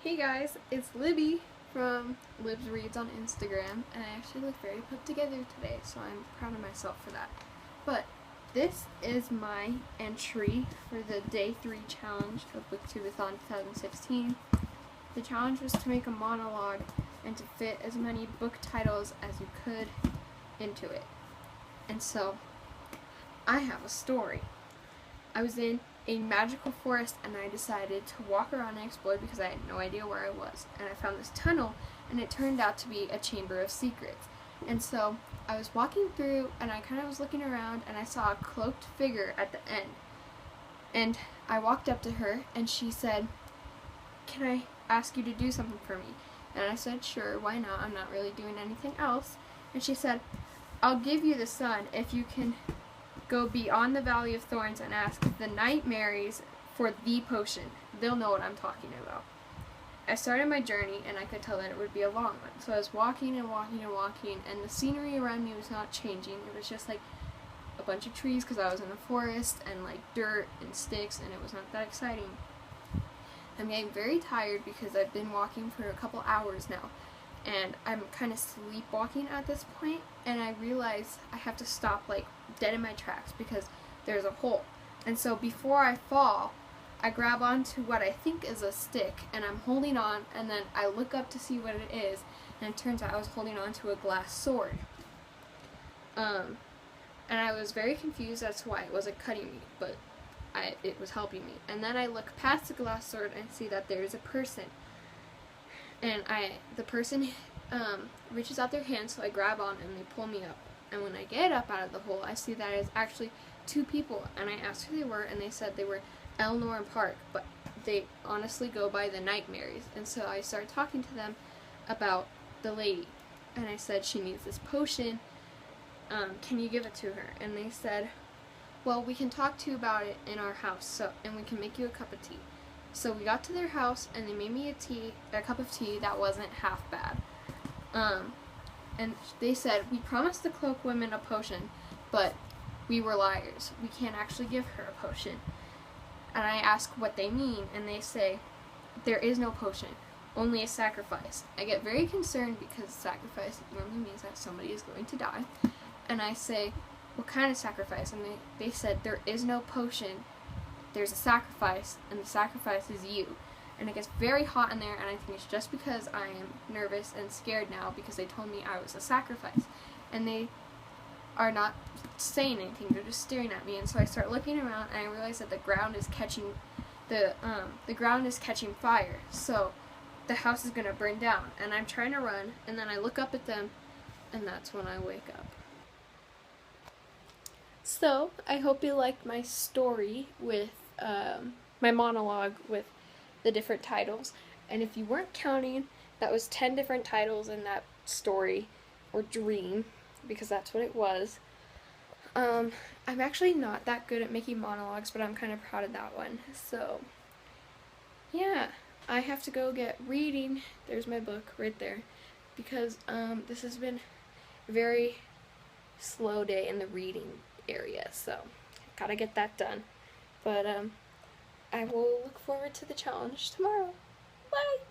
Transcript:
Hey guys, it's Libby from Libs Reads on Instagram, and I actually look very put together today, so I'm proud of myself for that. But this is my entry for the Day 3 challenge of Booktubeathon 2016. The challenge was to make a monologue and to fit as many book titles as you could into it. And so, I have a story. I was in a magical forest and I decided to walk around and explore because I had no idea where I was. And I found this tunnel and it turned out to be a chamber of secrets. And so I was walking through and I kind of was looking around and I saw a cloaked figure at the end. And I walked up to her and she said, "Can I ask you to do something for me?" And I said, "Sure, why not? I'm not really doing anything else." And she said, "I'll give you the sun if you can go beyond the Valley of Thorns and ask the Nightmares for the potion. They'll know what I'm talking about." I started my journey and I could tell that it would be a long one. So I was walking and walking and walking, and the scenery around me was not changing. It was just like a bunch of trees because I was in a forest, and like dirt and sticks, and it was not that exciting. I'm getting very tired because I've been walking for a couple hours now, and I'm kind of sleepwalking at this point, and I realize I have to stop like dead in my tracks because there's a hole. And so before I fall, I grab onto what I think is a stick and I'm holding on, and then I look up to see what it is, and it turns out I was holding on to a glass sword. And I was very confused as to why it wasn't cutting me, but it was helping me. And then I look past the glass sword and see that there's a person. And the person reaches out their hand, so I grab on and they pull me up. And when I get up out of the hole, I see that it's actually two people. And I asked who they were, and they said they were Eleanor and Park, but they honestly go by the Nightmares. And so I started talking to them about the lady. And I said, "She needs this potion. Can you give it to her?" And they said, "Well, we can talk to you about it in our house, and we can make you a cup of tea." So we got to their house, and they made me a cup of tea that wasn't half bad. And they said, "We promised the cloak women a potion, but we were liars. We can't actually give her a potion." And I ask what they mean, and they say, "There is no potion, only a sacrifice." I get very concerned because sacrifice normally means that somebody is going to die. And I say, "What kind of sacrifice?" And they said, "There is no potion. There's a sacrifice, and the sacrifice is you." And it gets very hot in there, and I think it's just because I am nervous and scared now because they told me I was a sacrifice. And they are not saying anything, they're just staring at me. And so I start looking around, and I realize that the ground is catching fire. So the house is gonna burn down, and I'm trying to run, and then I look up at them, and that's when I wake up. So, I hope you liked my story with, my monologue with the different titles. And if you weren't counting, that was 10 different titles in that story, or dream, because that's what it was. I'm actually not that good at making monologues, but I'm kind of proud of that one. So, yeah, I have to go get reading. There's my book right there. Because, this has been a very slow day in the reading area, so gotta get that done. But I will look forward to the challenge tomorrow. Bye!